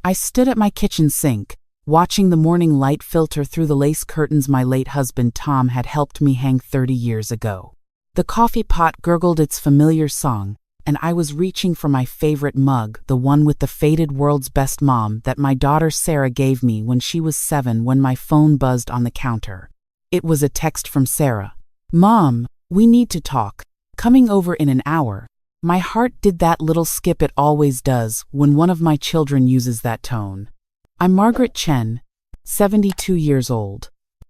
I stood at my kitchen sink, watching the morning light filter through the lace curtains my late husband Tom had helped me hang 30 years ago. The coffee pot gurgled its familiar song, and I was reaching for my favorite mug, the one with the faded "World's Best Mom" that my daughter Sarah gave me when she was 7, when my phone buzzed on the counter. It was a text from Sarah. "Mom, we need to talk. Coming over in an hour." My heart did that little skip it always does when one of my children uses that tone. I'm Margaret Chen, 72 years old,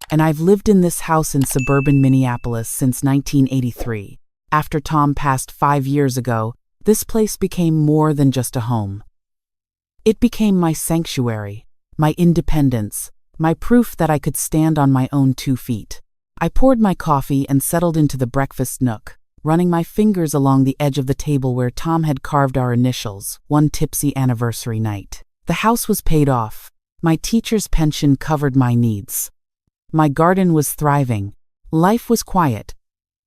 and I've lived in this house in suburban Minneapolis since 1983. After Tom passed 5 years ago, this place became more than just a home. It became my sanctuary, my independence, my proof that I could stand on my own 2 feet. I poured my coffee and settled into the breakfast nook, running my fingers along the edge of the table where Tom had carved our initials, one tipsy anniversary night. The house was paid off. My teacher's pension covered my needs. My garden was thriving. Life was quiet.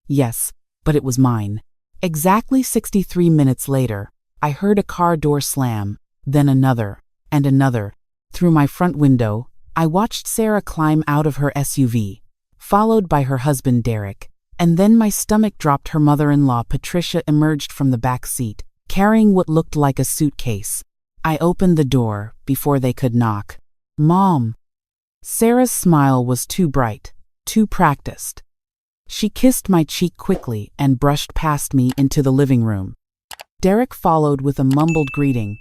Yes, but it was mine. Exactly 63 minutes later, I heard a car door slam, then another, and another. Through my front window, I watched Sarah climb out of her SUV, followed by her husband Derek, and then my stomach dropped. Her mother-in-law Patricia emerged from the back seat, carrying what looked like a suitcase. I opened the door before they could knock. "Mom." Sarah's smile was too bright, too practiced. She kissed my cheek quickly and brushed past me into the living room. Derek followed with a mumbled greeting,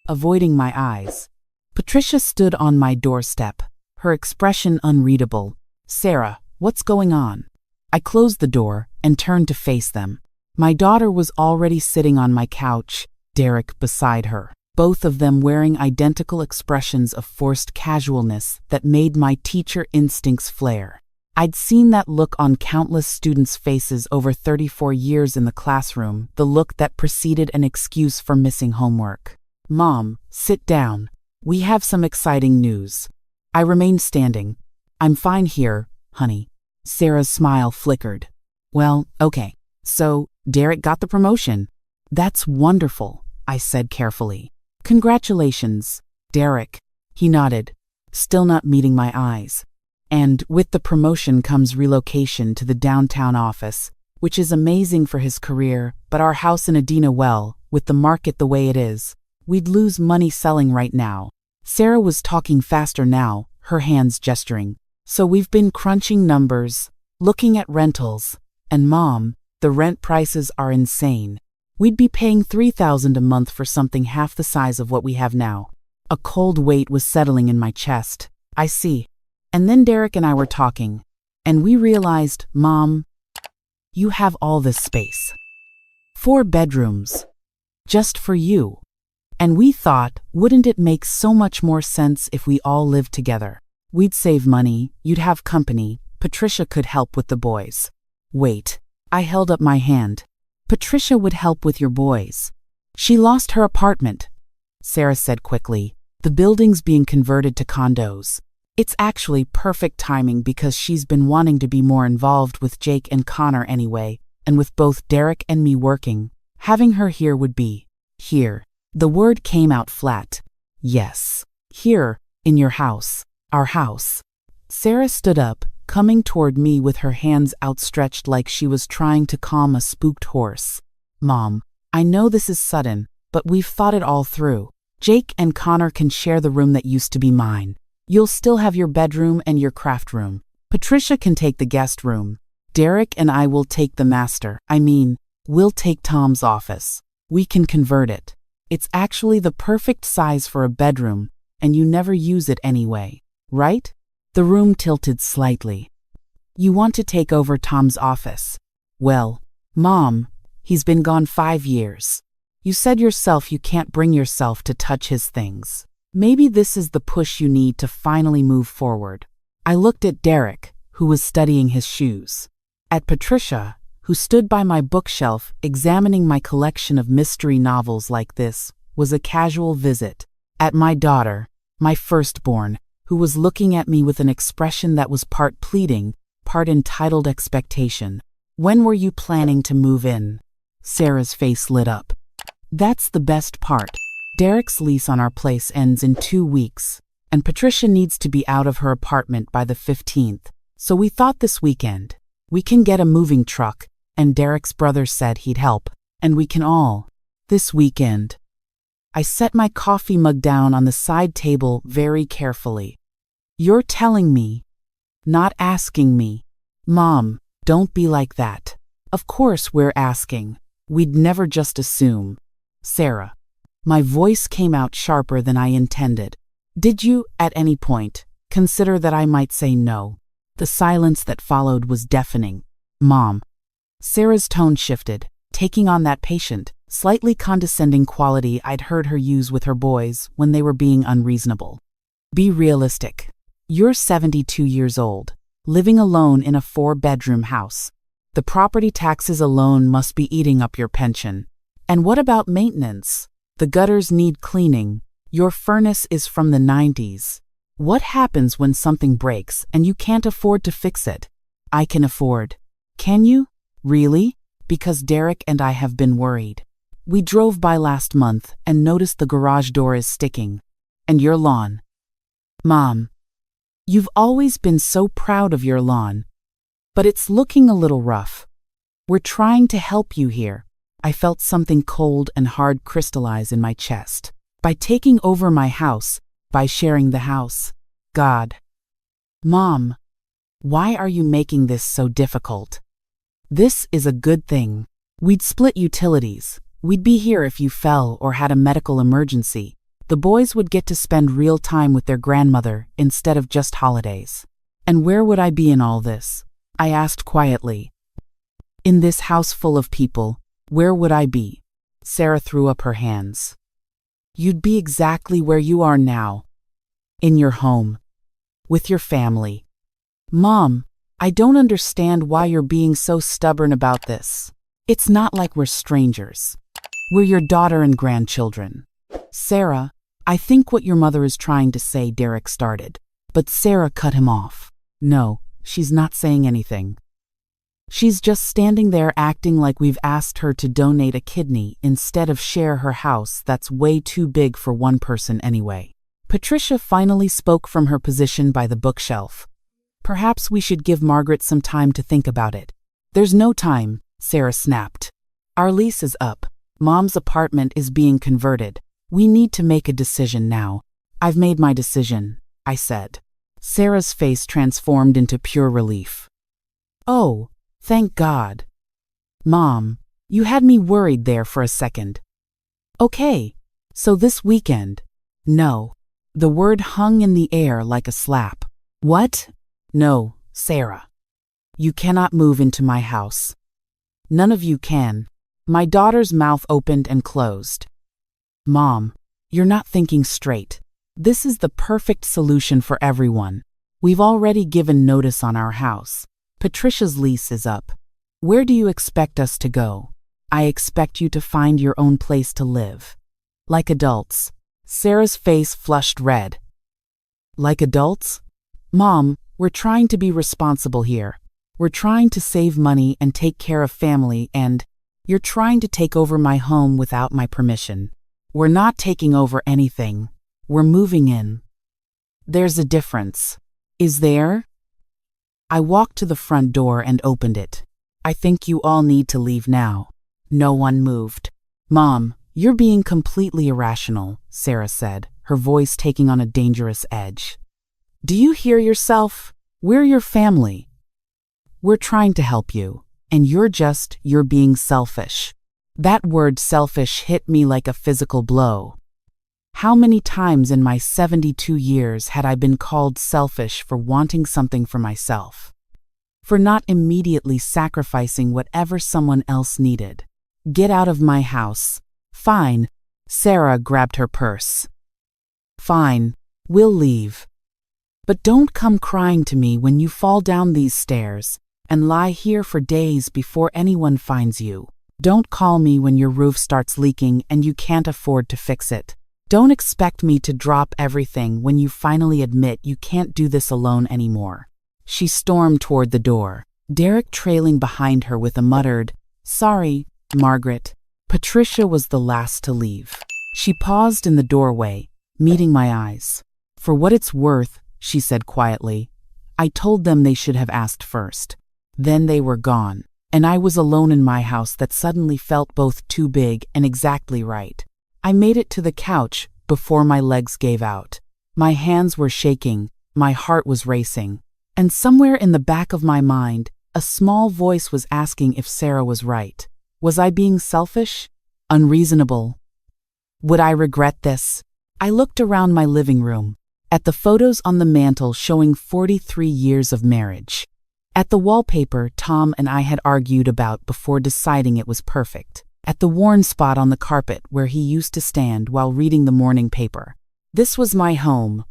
avoiding my eyes. Patricia stood on my doorstep, her expression unreadable. "Sarah, what's going on?" I closed the door and turned to face them. My daughter was already sitting on my couch, Derek beside her, both of them wearing identical expressions of forced casualness that made my teacher instincts flare. I'd seen that look on countless students' faces over 34 years in the classroom, the look that preceded an excuse for missing homework. "Mom, sit down. We have some exciting news." I remained standing. "I'm fine here, honey." Sarah's smile flickered. "Well, okay. So, Derek got the promotion." "That's wonderful," I said carefully. "Congratulations, Derek." He nodded, still not meeting my eyes. "And with the promotion comes relocation to the downtown office, which is amazing for his career, but our house in Adena, well, with the market the way it is, we'd lose money selling right now." Sarah was talking faster now, her hands gesturing. "So we've been crunching numbers, looking at rentals, and Mom, the rent prices are insane. We'd be paying $3,000 a month for something half the size of what we have now." A cold weight was settling in my chest. "I see." And then Derek and I were talking, and we realized, "Mom, you have all this space. 4 bedrooms. Just for you. And we thought, wouldn't it make so much more sense if we all lived together? We'd save money, you'd have company, Patricia could help with the boys." "Wait." I held up my hand. "Patricia would help with your boys. She lost her apartment," Sarah said quickly. "The building's being converted to condos. It's actually perfect timing because she's been wanting to be more involved with Jake and Connor anyway, and with both Derek and me working, having her here would be here." The word came out flat. "Yes. Here, in your house. Our house." Sarah stood up, coming toward me with her hands outstretched like she was trying to calm a spooked horse. "Mom, I know this is sudden, but we've thought it all through. Jake and Connor can share the room that used to be mine. You'll still have your bedroom and your craft room. Patricia can take the guest room. Derek and I will take the we'll take Tom's office. We can convert it. It's actually the perfect size for a bedroom, and you never use it anyway, right?" The room tilted slightly. "You want to take over Tom's office?" "Well, Mom, he's been gone 5 years. You said yourself you can't bring yourself to touch his things. Maybe this is the push you need to finally move forward." I looked at Derek, who was studying his shoes. At Patricia, who stood by my bookshelf examining my collection of mystery novels. Like this was a casual visit. At my daughter, my firstborn, who was looking at me with an expression that was part pleading, part entitled expectation. "When were you planning to move in?" Sarah's face lit up. "That's the best part. Derek's lease on our place ends in 2 weeks, and Patricia needs to be out of her apartment by the 15th, so we thought this weekend, we can get a moving truck, and Derek's brother said he'd help, and we can all. This weekend. I set my coffee mug down on the side table very carefully. You're telling me, not asking me. Mom, don't be like that. Of course we're asking. We'd never just assume. Sarah. My voice came out sharper than I intended. Did you, at any point, consider that I might say no? The silence that followed was deafening. Mom. Sarah's tone shifted, taking on that patient, slightly condescending quality I'd heard her use with her boys when they were being unreasonable. Be realistic. You're 72 years old, living alone in a 4-bedroom house. The property taxes alone must be eating up your pension. And what about maintenance? The gutters need cleaning. Your furnace is from the 90s. What happens when something breaks and you can't afford to fix it? I can afford. Can you? Really? Because Derek and I have been worried. We drove by last month and noticed the garage door is sticking. And your lawn. Mom. You've always been so proud of your lawn. But it's looking a little rough. We're trying to help you here. I felt something cold and hard crystallize in my chest. By taking over my house, by sharing the house. God. Mom. Why are you making this so difficult? This is a good thing. We'd split utilities. We'd be here if you fell or had a medical emergency. The boys would get to spend real time with their grandmother instead of just holidays. And where would I be in all this? I asked quietly. In this house full of people, where would I be? Sarah threw up her hands. You'd be exactly where you are now. In your home. With your family. Mom, I don't understand why you're being so stubborn about this. It's not like we're strangers. We're your daughter and grandchildren. Sarah, I think what your mother is trying to say, Derek started. But Sarah cut him off. No, she's not saying anything. She's just standing there acting like we've asked her to donate a kidney instead of share her house that's way too big for one person anyway. Patricia finally spoke from her position by the bookshelf. Perhaps we should give Margaret some time to think about it. There's no time, Sarah snapped. Our lease is up. Mom's apartment is being converted. We need to make a decision now. I've made my decision, I said. Sarah's face transformed into pure relief. Oh, thank God. Mom, you had me worried there for a second. Okay, so this weekend? No. The word hung in the air like a slap. What? No, Sarah. You cannot move into my house. None of you can. My daughter's mouth opened and closed. Mom, you're not thinking straight. This is the perfect solution for everyone. We've already given notice on our house. Patricia's lease is up. Where do you expect us to go? I expect you to find your own place to live. Like adults. Sarah's face flushed red. Like adults? Mom, we're trying to be responsible here. We're trying to save money and take care of family, and you're trying to take over my home without my permission. We're not taking over anything. We're moving in. There's a difference. Is there? I walked to the front door and opened it. I think you all need to leave now. No one moved. Mom, you're being completely irrational, Sarah said, her voice taking on a dangerous edge. Do you hear yourself? We're your family. We're trying to help you, and you're being selfish. That word selfish hit me like a physical blow. How many times in my 72 years had I been called selfish for wanting something for myself? For not immediately sacrificing whatever someone else needed. Get out of my house. Fine. Sarah grabbed her purse. Fine. We'll leave. But don't come crying to me when you fall down these stairs and lie here for days before anyone finds you. Don't call me when your roof starts leaking and you can't afford to fix it. Don't expect me to drop everything when you finally admit you can't do this alone anymore. She stormed toward the door, Derek trailing behind her with a muttered, "Sorry, Margaret." Patricia was the last to leave. She paused in the doorway, meeting my eyes. "For what it's worth," she said quietly, "I told them they should have asked first." Then they were gone, and I was alone in my house that suddenly felt both too big and exactly right. I made it to the couch before my legs gave out. My hands were shaking, my heart was racing, and somewhere in the back of my mind, a small voice was asking if Sarah was right. Was I being selfish? Unreasonable? Would I regret this? I looked around my living room, at the photos on the mantel showing 43 years of marriage. At the wallpaper Tom and I had argued about before deciding it was perfect. At the worn spot on the carpet where he used to stand while reading the morning paper. This was my home.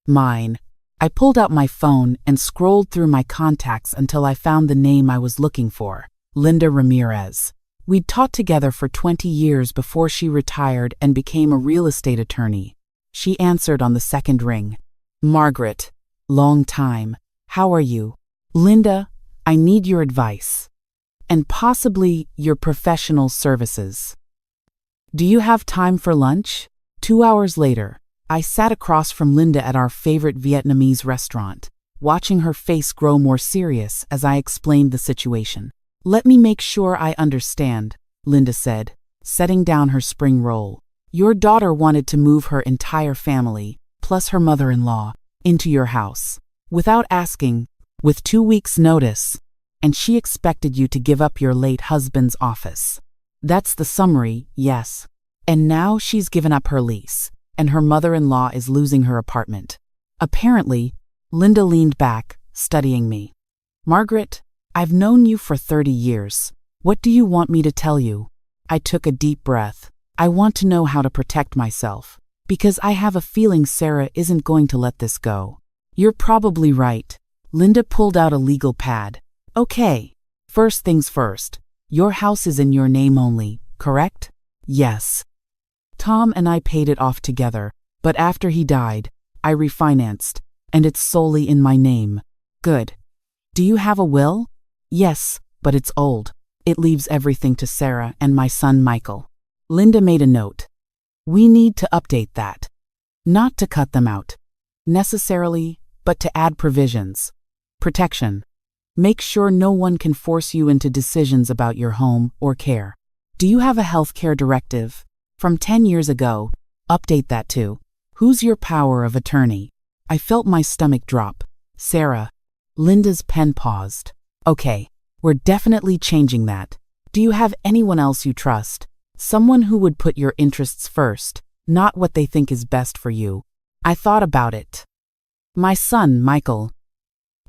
Mine. I pulled out my phone and scrolled through my contacts until I found the name I was looking for. Linda Ramirez. We'd taught together for 20 years before she retired and became a real estate attorney. She answered on the second ring. "Margaret. Long time. How are you?" "Linda, I need your advice. And possibly your professional services. Do you have time for lunch?" 2 hours later, I sat across from Linda at our favorite Vietnamese restaurant, watching her face grow more serious as I explained the situation. "Let me make sure I understand," Linda said, setting down her spring roll. "Your daughter wanted to move her entire family, plus her mother-in-law, into your house, without asking, with 2 weeks' notice, and she expected you to give up your late husband's office. That's the summary, yes. And now she's given up her lease, and her mother-in-law is losing her apartment." Apparently, Linda leaned back, studying me. "Margaret, I've known you for 30 years. What do you want me to tell you?" I took a deep breath. "I want to know how to protect myself, because I have a feeling Sarah isn't going to let this go." "You're probably right." Linda pulled out a legal pad. "Okay. First things first. Your house is in your name only, correct?" "Yes." "Tom and I paid it off together, but after he died, I refinanced, and it's solely in my name." "Good. Do you have a will?" "Yes, but it's old. It leaves everything to Sarah and my son Michael." Linda made a note. "We need to update that. Not to cut them out, necessarily, but to add provisions. Protection. Make sure no one can force you into decisions about your home or care. Do you have a healthcare directive? From 10 years ago, update that too. Who's your power of attorney?" I felt my stomach drop. "Sarah." Linda's pen paused. "Okay, we're definitely changing that. Do you have anyone else you trust? Someone who would put your interests first, not what they think is best for you." I thought about it. "My son, Michael.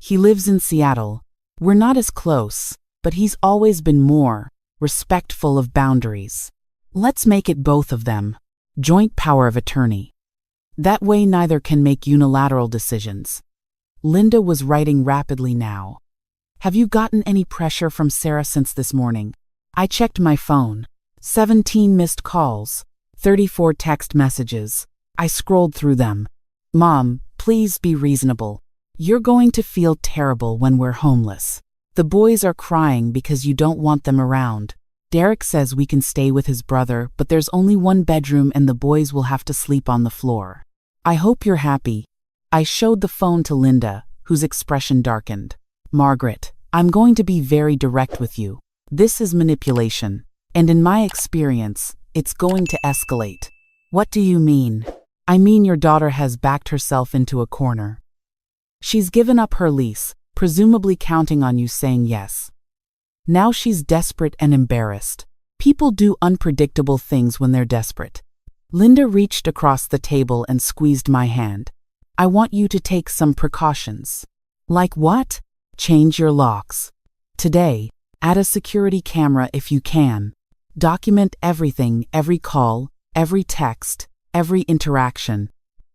He lives in Seattle. We're not as close, but he's always been more respectful of boundaries. Let's make it both of them. Joint power of attorney. That way neither can make unilateral decisions." Linda was writing rapidly now. "Have you gotten any pressure from Sarah since this morning?" I checked my phone. 17 missed calls, 34 text messages. I scrolled through them. "Mom, please be reasonable. You're going to feel terrible when we're homeless. The boys are crying because you don't want them around. Derek says we can stay with his brother, but there's only one bedroom and the boys will have to sleep on the floor. I hope you're happy." I showed the phone to Linda, whose expression darkened. "Margaret, I'm going to be very direct with you. This is manipulation, and in my experience, it's going to escalate." "What do you mean?" "I mean your daughter has backed herself into a corner. She's given up her lease, presumably counting on you saying yes. Now she's desperate and embarrassed. People do unpredictable things when they're desperate." Linda reached across the table and squeezed my hand. "I want you to take some precautions." "Like what?" "Change your locks. Today, add a security camera if you can. Document everything, every call, every text, every interaction.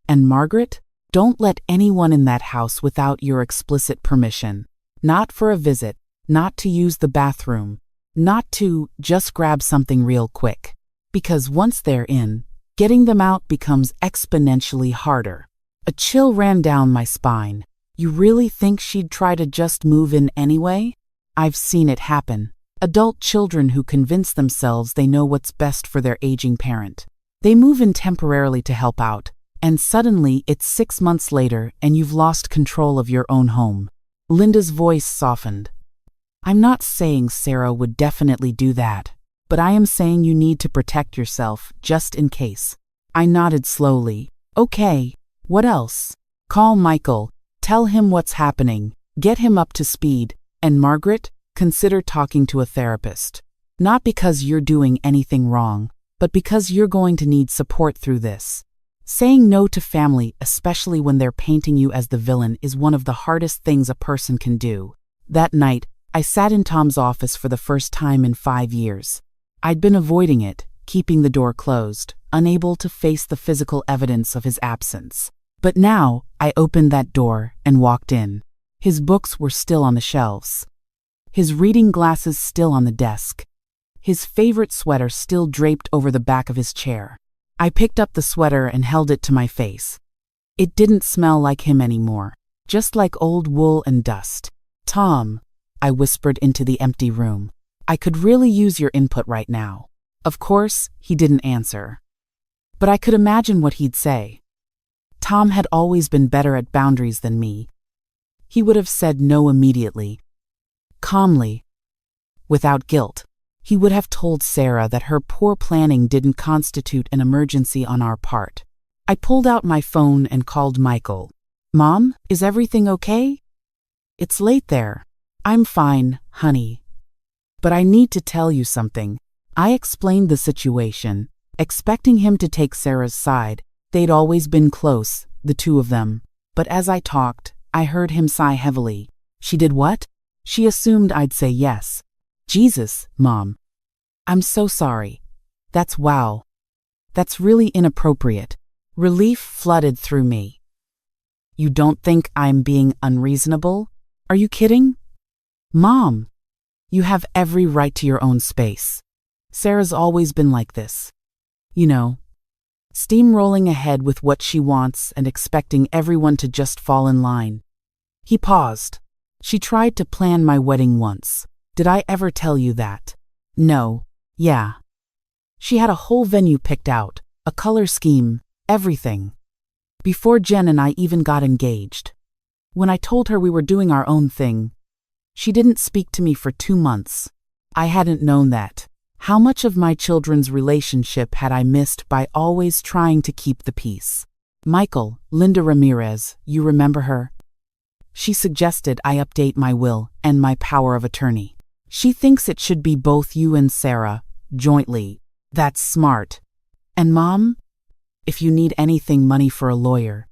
And Margaret, don't let anyone in that house without your explicit permission. Not for a visit, not to use the bathroom, not to just grab something real quick. Because once they're in, getting them out becomes exponentially harder." A chill ran down my spine. "You really think she'd try to just move in anyway?" "I've seen it happen. Adult children who convince themselves they know what's best for their aging parent. They move in temporarily to help out, and suddenly it's 6 months later and you've lost control of your own home. Linda's voice softened. I'm not saying Sarah would definitely do that, but I am saying you need to protect yourself just in case. I nodded slowly. Okay, what else? Call Michael, tell him what's happening, get him up to speed, and Margaret, consider talking to a therapist. Not because you're doing anything wrong, but because you're going to need support through this. Saying no to family, especially when they're painting you as the villain, is one of the hardest things a person can do. That night, I sat in Tom's office for the first time in 5 years. I'd been avoiding it, keeping the door closed, unable to face the physical evidence of his absence. But now, I opened that door and walked in. His books were still on the shelves. His reading glasses still on the desk. His favorite sweater still draped over the back of his chair. I picked up the sweater and held it to my face. It didn't smell like him anymore, just like old wool and dust. Tom, I whispered into the empty room. I could really use your input right now. Of course, he didn't answer. But I could imagine what he'd say. Tom had always been better at boundaries than me. He would have said no immediately. Calmly. Without guilt. He would have told Sarah that her poor planning didn't constitute an emergency on our part. I pulled out my phone and called Michael. Mom, is everything okay? It's late there. I'm fine, honey. But I need to tell you something. I explained the situation, expecting him to take Sarah's side. They'd always been close, the two of them. But as I talked, I heard him sigh heavily. She did what? She assumed I'd say yes. Jesus, Mom. I'm so sorry. That's wow. That's really inappropriate. Relief flooded through me. You don't think I'm being unreasonable? Are you kidding? Mom, you have every right to your own space. Sarah's always been like this. You know, steamrolling ahead with what she wants and expecting everyone to just fall in line. He paused. She tried to plan my wedding once. Did I ever tell you that? No. Yeah. She had a whole venue picked out, a color scheme, everything. Before Jen and I even got engaged. When I told her we were doing our own thing, she didn't speak to me for 2 months. I hadn't known that. How much of my children's relationship had I missed by always trying to keep the peace? Michael, Linda Ramirez, you remember her? She suggested I update my will and my power of attorney. She thinks it should be both you and Sarah, jointly. That's smart. And Mom, if you need anything, money for a lawyer,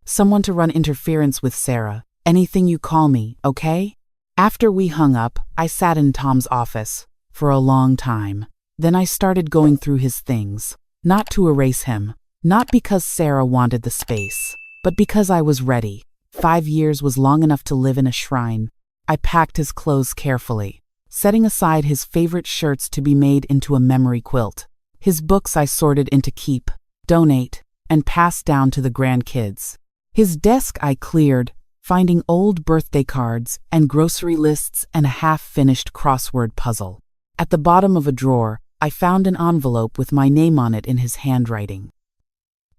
someone to run interference with Sarah, anything, you call me, okay? After we hung up, I sat in Tom's office for a long time. Then I started going through his things, not to erase him, not because Sarah wanted the space, but because I was ready. 5 years was long enough to live in a shrine. I packed his clothes carefully, setting aside his favorite shirts to be made into a memory quilt. His books I sorted into keep, donate, and pass down to the grandkids. His desk I cleared, finding old birthday cards and grocery lists and a half-finished crossword puzzle. At the bottom of a drawer, I found an envelope with my name on it in his handwriting.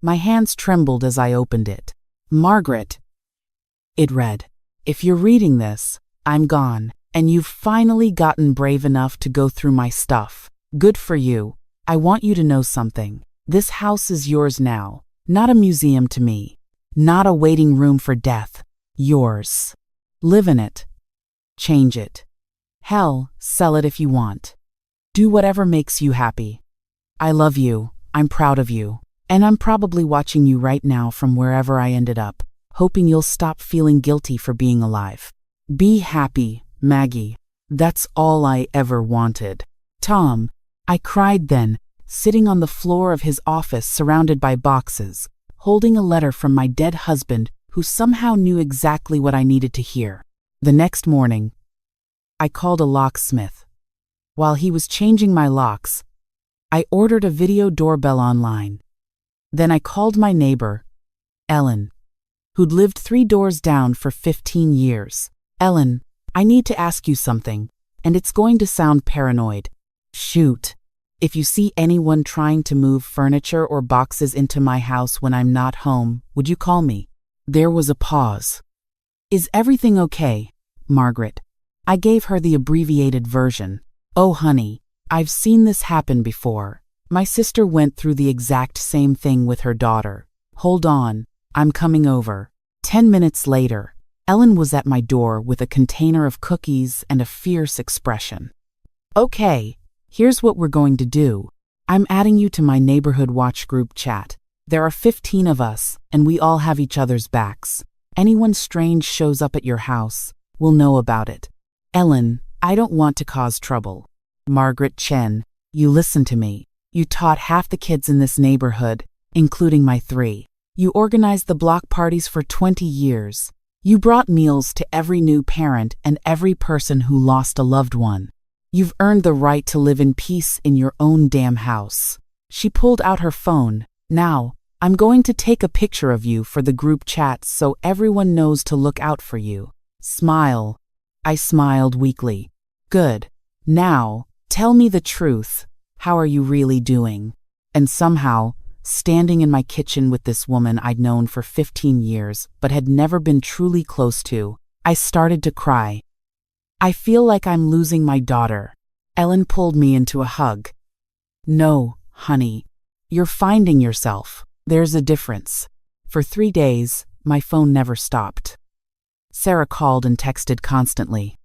My hands trembled as I opened it. Margaret. It read, if you're reading this, I'm gone, and you've finally gotten brave enough to go through my stuff. Good for you. I want you to know something. This house is yours now, not a museum to me, not a waiting room for death. Yours. Live in it. Change it. Hell, sell it if you want. Do whatever makes you happy. I love you, I'm proud of you, and I'm probably watching you right now from wherever I ended up, hoping you'll stop feeling guilty for being alive. Be happy, Maggie. That's all I ever wanted. Tom, I cried then, sitting on the floor of his office surrounded by boxes, holding a letter from my dead husband who somehow knew exactly what I needed to hear. The next morning, I called a locksmith. While he was changing my locks, I ordered a video doorbell online. Then I called my neighbor, Ellen, who'd lived 3 doors down for 15 years. Ellen, I need to ask you something, and it's going to sound paranoid. Shoot. If you see anyone trying to move furniture or boxes into my house when I'm not home, would you call me?" There was a pause. "Is everything okay, Margaret?" I gave her the abbreviated version. "Oh, honey, I've seen this happen before. My sister went through the exact same thing with her daughter. Hold on, I'm coming over." 10 minutes later, Ellen was at my door with a container of cookies and a fierce expression. "Okay, here's what we're going to do. I'm adding you to my neighborhood watch group chat. There are 15 of us, and we all have each other's backs. Anyone strange shows up at your house, we'll know about it." "Ellen, I don't want to cause trouble." "Margaret Chen, you listen to me. You taught half the kids in this neighborhood, including my 3. You organized the block parties for 20 years. You brought meals to every new parent and every person who lost a loved one. You've earned the right to live in peace in your own damn house." She pulled out her phone. "Now, I'm going to take a picture of you for the group chat so everyone knows to look out for you. Smile." I smiled weakly. "Good. Now, tell me the truth. How are you really doing?" And somehow, standing in my kitchen with this woman I'd known for 15 years but had never been truly close to, I started to cry. "I feel like I'm losing my daughter." Ellen pulled me into a hug. "No, honey. You're finding yourself. There's a difference." For 3 days, my phone never stopped. Sarah called and texted constantly.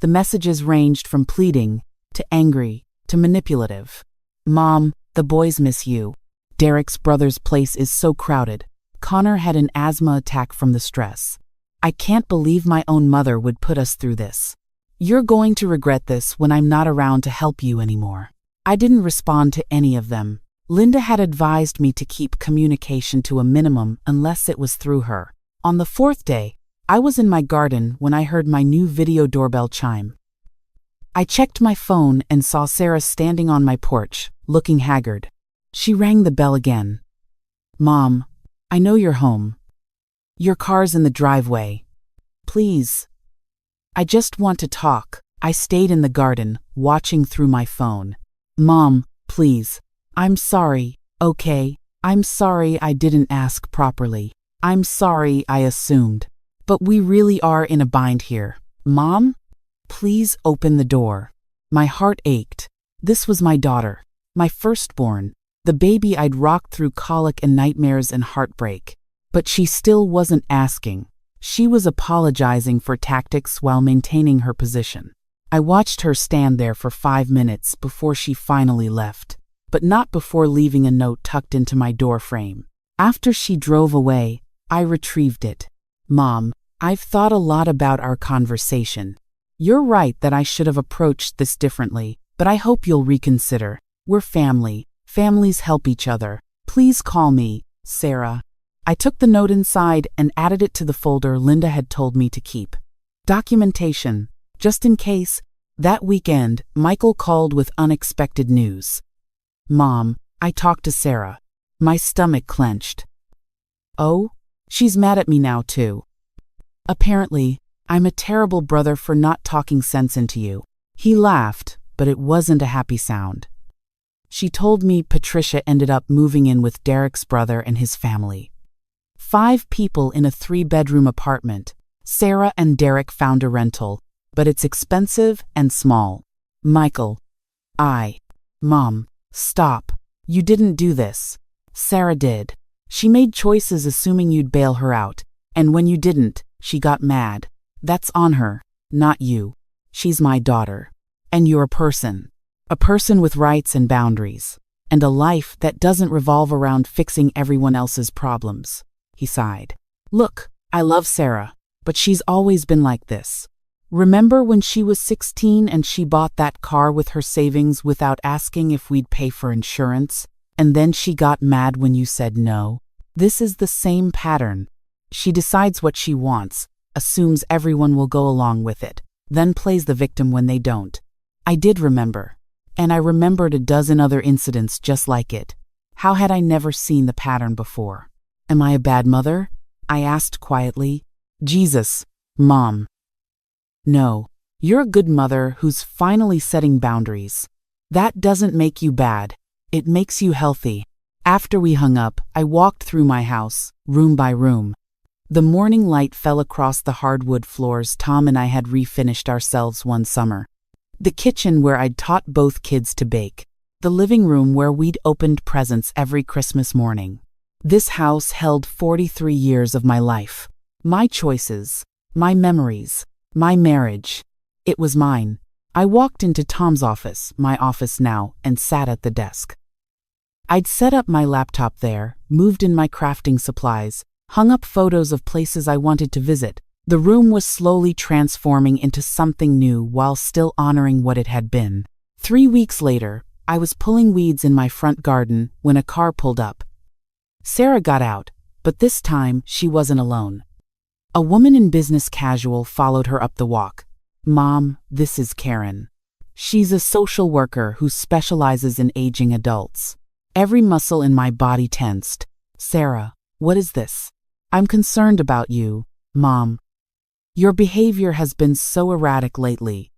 The messages ranged from pleading, to angry, to manipulative. "Mom, the boys miss you. Derek's brother's place is so crowded. Connor had an asthma attack from the stress. I can't believe my own mother would put us through this. You're going to regret this when I'm not around to help you anymore." I didn't respond to any of them. Linda had advised me to keep communication to a minimum unless it was through her. On the 4th day, I was in my garden when I heard my new video doorbell chime. I checked my phone and saw Sarah standing on my porch, looking haggard. She rang the bell again. "Mom, I know you're home. Your car's in the driveway. Please." "I just want to talk." I stayed in the garden, watching through my phone. "Mom, please. I'm sorry, okay? I'm sorry I didn't ask properly. I'm sorry I assumed. But we really are in a bind here. Mom? Please open the door." My heart ached. This was my daughter, my firstborn, the baby I'd rocked through colic and nightmares and heartbreak. But she still wasn't asking. She was apologizing for tactics while maintaining her position. I watched her stand there for 5 minutes before she finally left, but not before leaving a note tucked into my door frame. After she drove away, I retrieved it. "Mom, I've thought a lot about our conversation. You're right that I should have approached this differently, but I hope you'll reconsider. We're family. Families help each other. Please call me, Sarah." I took the note inside and added it to the folder Linda had told me to keep. Documentation, just in case. That weekend, Michael called with unexpected news. "Mom, I talked to Sarah." My stomach clenched. "Oh? She's mad at me now too. Apparently, I'm a terrible brother for not talking sense into you." He laughed, but it wasn't a happy sound. "She told me Patricia ended up moving in with Derek's brother and his family. 5 people in a 3-bedroom apartment. Sarah and Derek found a rental, but it's expensive and small." Michael. Mom, stop. You didn't do this. Sarah did. She made choices assuming you'd bail her out, and when you didn't, she got mad. That's on her, not you. She's my daughter. And you're a person. A person with rights and boundaries, and a life that doesn't revolve around fixing everyone else's problems." He sighed. "Look, I love Sarah, but she's always been like this. Remember when she was 16 and she bought that car with her savings without asking if we'd pay for insurance, and then she got mad when you said no? This is the same pattern. She decides what she wants, assumes everyone will go along with it, then plays the victim when they don't. I did remember. And I remembered a dozen other incidents just like it. How had I never seen the pattern before? Am I a bad mother? I asked quietly. Jesus, Mom. No, you're a good mother who's finally setting boundaries. That doesn't make you bad. It makes you healthy. After we hung up, I walked through my house, room by room. The morning light fell across the hardwood floors Tom and I had refinished ourselves one summer. The kitchen where I'd taught both kids to bake. The living room where we'd opened presents every Christmas morning. This house held 43 years of my life. My choices, my memories, my marriage. It was mine. I walked into Tom's office, my office now, and sat at the desk. I'd set up my laptop there, moved in my crafting supplies, hung up photos of places I wanted to visit. The room was slowly transforming into something new while still honoring what it had been. 3 weeks later, I was pulling weeds in my front garden when a car pulled up. Sarah got out, but this time she wasn't alone. A woman in business casual followed her up the walk. "Mom, this is Karen. She's a social worker who specializes in aging adults." Every muscle in my body tensed. "Sarah, what is this?" "I'm concerned about you, Mom. Your behavior has been so erratic lately.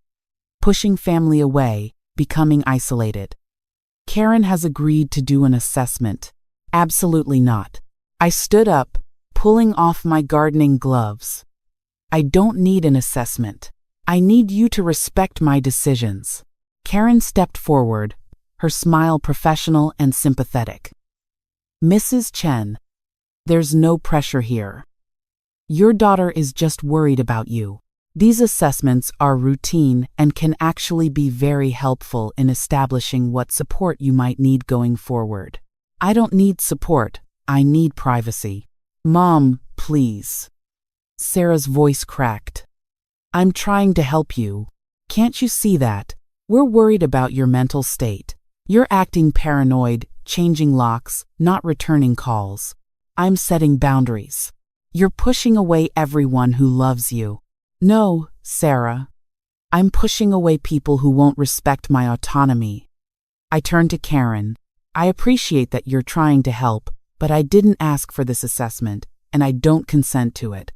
Pushing family away, becoming isolated." Karen has agreed to do an assessment. Absolutely not. I stood up, pulling off my gardening gloves. "I don't need an assessment. I need you to respect my decisions." Karen stepped forward, her smile professional and sympathetic. "Mrs. Chen, there's no pressure here. Your daughter is just worried about you. These assessments are routine and can actually be very helpful in establishing what support you might need going forward." "I don't need support. I need privacy." "Mom, please." Sarah's voice cracked. "I'm trying to help you. Can't you see that? We're worried about your mental state. You're acting paranoid, changing locks, not returning calls. I'm setting boundaries. You're pushing away everyone who loves you." "No, Sarah. I'm pushing away people who won't respect my autonomy." I turned to Karen. "I appreciate that you're trying to help, but I didn't ask for this assessment, and I don't consent to it.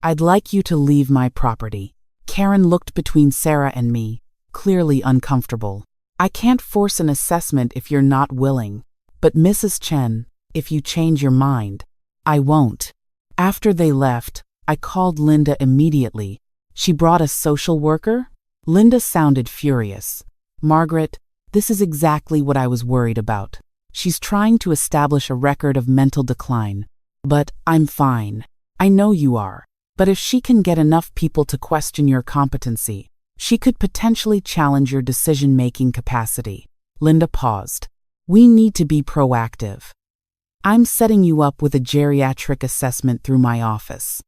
I'd like you to leave my property." Karen looked between Sarah and me, clearly uncomfortable. "I can't force an assessment if you're not willing. But Mrs. Chen, if you change your mind, I won't." After they left, I called Linda immediately. "She brought a social worker?" Linda sounded furious. "Margaret, this is exactly what I was worried about. She's trying to establish a record of mental decline. But I'm fine. I know you are. But if she can get enough people to question your competency, she could potentially challenge your decision-making capacity." Linda paused. "We need to be proactive. I'm setting you up with a geriatric assessment through my office.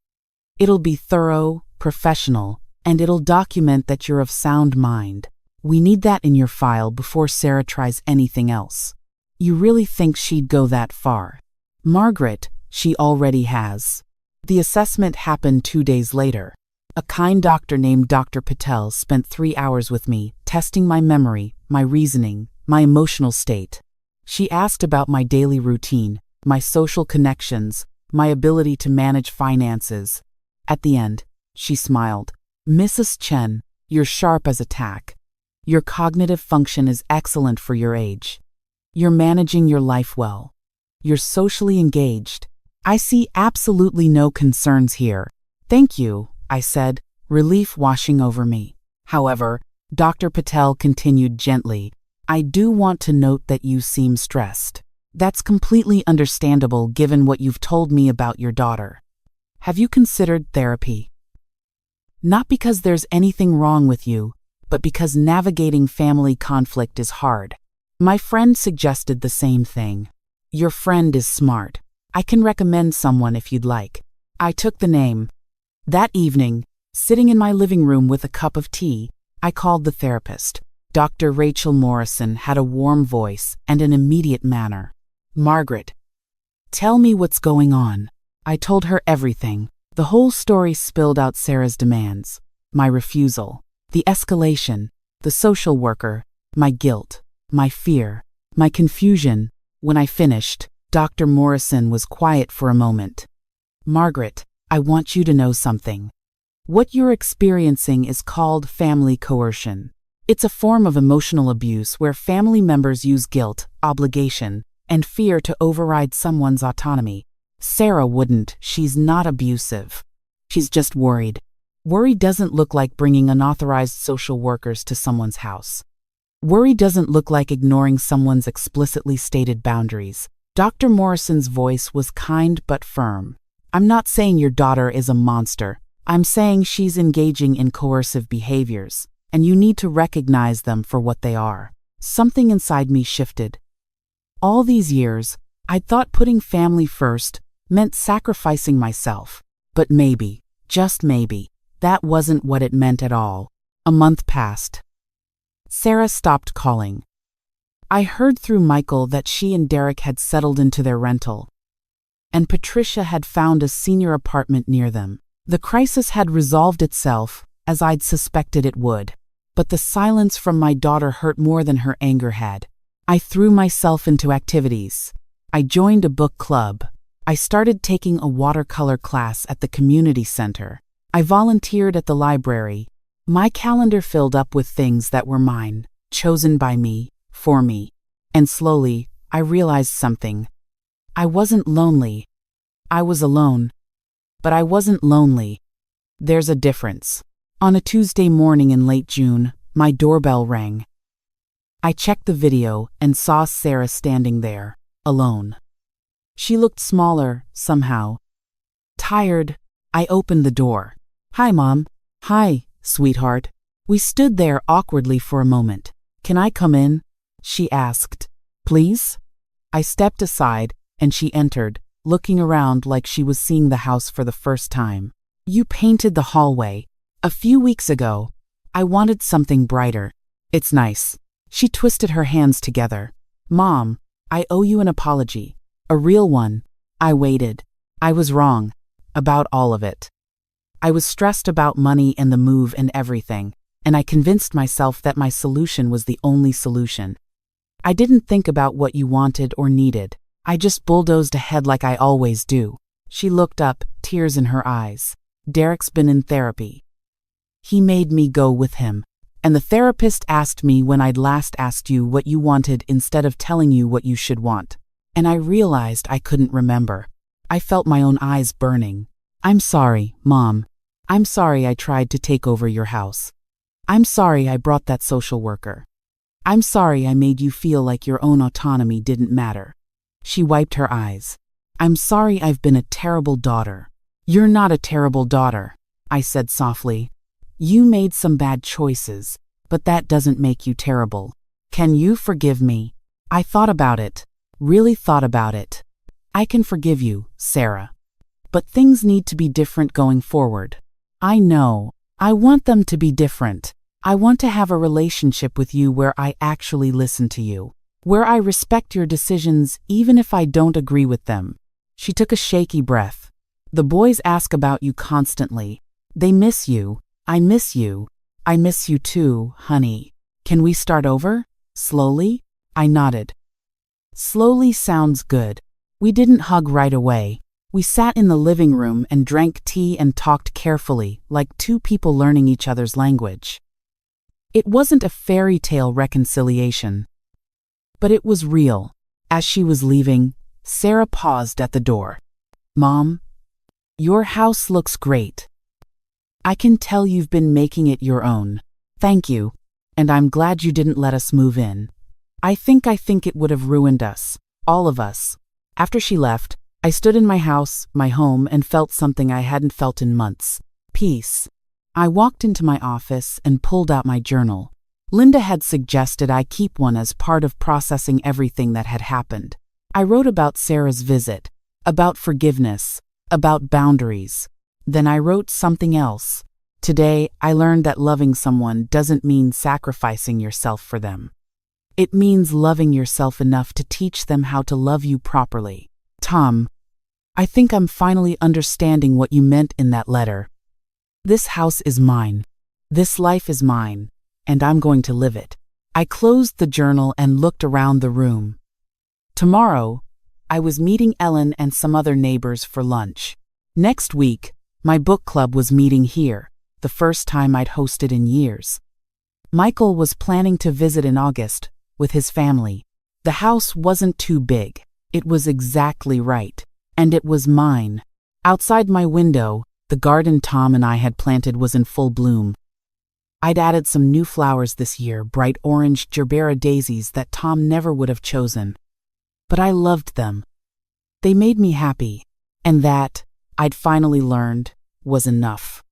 It'll be thorough, professional, and it'll document that you're of sound mind. We need that in your file before Sarah tries anything else." "You really think she'd go that far?" "Margaret, she already has." The assessment happened 2 days later. A kind doctor named Dr. Patel spent 3 hours with me, testing my memory, my reasoning, my emotional state. She asked about my daily routine, my social connections, my ability to manage finances. At the end, she smiled. "Mrs. Chen, you're sharp as a tack. Your cognitive function is excellent for your age. You're managing your life well. You're socially engaged. I see absolutely no concerns here." "Thank you," I said, relief washing over me. However, Dr. Patel continued gently, "I do want to note that you seem stressed. That's completely understandable given what you've told me about your daughter. Have you considered therapy? Not because there's anything wrong with you, but because navigating family conflict is hard." My friend suggested the same thing. "Your friend is smart. I can recommend someone if you'd like." I took the name. That evening, sitting in my living room with a cup of tea, I called the therapist. Dr. Rachel Morrison had a warm voice and an immediate manner. "Margaret, tell me what's going on." I told her everything. The whole story spilled out Sarah's demands, my refusal, the escalation, the social worker, my guilt, my fear, my confusion. When I finished, Dr. Morrison was quiet for a moment. "Margaret, I want you to know something. What you're experiencing is called family coercion. It's a form of emotional abuse where family members use guilt, obligation, and fear to override someone's autonomy. Sarah wouldn't. She's not abusive. She's just worried. Worry doesn't look like bringing unauthorized social workers to someone's house. Worry doesn't look like ignoring someone's explicitly stated boundaries. Dr. Morrison's voice was kind but firm. I'm not saying your daughter is a monster. I'm saying she's engaging in coercive behaviors, and you need to recognize them for what they are. Something inside me shifted. All these years, I'd thought putting family first meant sacrificing myself. But maybe, just maybe, that wasn't what it meant at all. A month passed. Sarah stopped calling. I heard through Michael that she and Derek had settled into their rental, and Patricia had found a senior apartment near them. The crisis had resolved itself, as I'd suspected it would. But the silence from my daughter hurt more than her anger had. I threw myself into activities. I joined a book club. I started taking a watercolor class at the community center. I volunteered at the library. My calendar filled up with things that were mine, chosen by me, for me. And slowly, I realized something. I wasn't lonely. I was alone. But I wasn't lonely. There's a difference. On a Tuesday morning in late June, my doorbell rang. I checked the video and saw Sarah standing there, alone. She looked smaller, somehow. Tired, I opened the door. Hi, Mom. Hi, sweetheart. We stood there awkwardly for a moment. Can I come in? She asked. Please? I stepped aside, and she entered, looking around like she was seeing the house for the first time. You painted the hallway. A few weeks ago. I wanted something brighter. It's nice. She twisted her hands together. Mom, I owe you an apology. A real one. I waited. I was wrong. About all of it. I was stressed about money and the move and everything, and I convinced myself that my solution was the only solution. I didn't think about what you wanted or needed. I just bulldozed ahead like I always do. She looked up, tears in her eyes. Derek's been in therapy. He made me go with him. And the therapist asked me when I'd last asked you what you wanted instead of telling you what you should want. And I realized I couldn't remember. I felt my own eyes burning. I'm sorry, Mom. I'm sorry I tried to take over your house. I'm sorry I brought that social worker. I'm sorry I made you feel like your own autonomy didn't matter. She wiped her eyes. I'm sorry I've been a terrible daughter. You're not a terrible daughter, I said softly. You made some bad choices, but that doesn't make you terrible. Can you forgive me? I thought about it, really thought about it. I can forgive you, Sarah. But things need to be different going forward. I know. I want them to be different. I want to have a relationship with you where I actually listen to you, where I respect your decisions even if I don't agree with them. She took a shaky breath. The boys ask about you constantly. They miss you. I miss you. I miss you too, honey. Can we start over? Slowly? I nodded. Slowly sounds good. We didn't hug right away. We sat in the living room and drank tea and talked carefully, like two people learning each other's language. It wasn't a fairy tale reconciliation, but it was real. As she was leaving, Sarah paused at the door. Mom, your house looks great. I can tell you've been making it your own. Thank you, and I'm glad you didn't let us move in. I think it would have ruined us, all of us. After she left, I stood in my house, my home, and felt something I hadn't felt in months. Peace. I walked into my office and pulled out my journal. Linda had suggested I keep one as part of processing everything that had happened. I wrote about Sarah's visit, about forgiveness, about boundaries. Then I wrote something else. Today, I learned that loving someone doesn't mean sacrificing yourself for them. It means loving yourself enough to teach them how to love you properly. Tom, I think I'm finally understanding what you meant in that letter. This house is mine. This life is mine, and I'm going to live it. I closed the journal and looked around the room. Tomorrow, I was meeting Ellen and some other neighbors for lunch. Next week, my book club was meeting here, the first time I'd hosted in years. Michael was planning to visit in August with his family. The house wasn't too big. It was exactly right. And it was mine. Outside my window, the garden Tom and I had planted was in full bloom. I'd added some new flowers this year, bright orange gerbera daisies that Tom never would have chosen. But I loved them. They made me happy, and that, I'd finally learned, was enough.